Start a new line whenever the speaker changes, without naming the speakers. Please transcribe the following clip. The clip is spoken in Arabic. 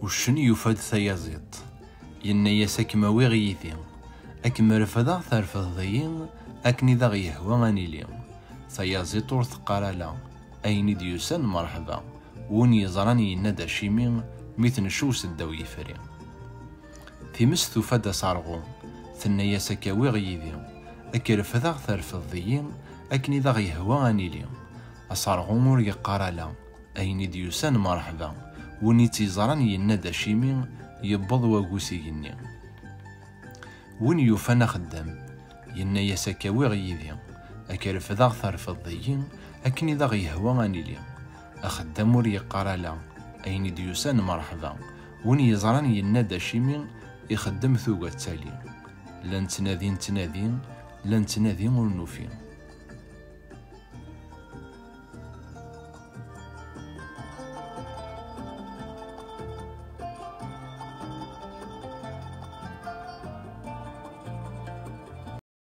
وشني يفاد ثيازيط ينياس أكما ويغيثي أكما رفضا ترفض ضيين أكني ذا غيهوى غنيلي ثيازيط ور ثقارالا أين ديوسان مرحبا ون يزراني ينادى شيمين مثل شوس الدو يفري ثمس تفاد صارغو ثنياس أكا ويغيثي أكي رفضا ترفض ضيين أكني ذا غيهوى غنيلي أصارغو مور يقارالا أين ديوسان مرحبا وني تيزران ينادى شيمين يبض وقوسيني ون يوفانا خدام ينياس أكا ويغيثي أكي رفضا ترفض ضيين أكني ذا غيهوى غنيلي أخدام ور يقارالا أين ديوسان مرحبا ون يزران ينادى شيمين يخدم ثوقة تالي لن تنادين ور نوفي.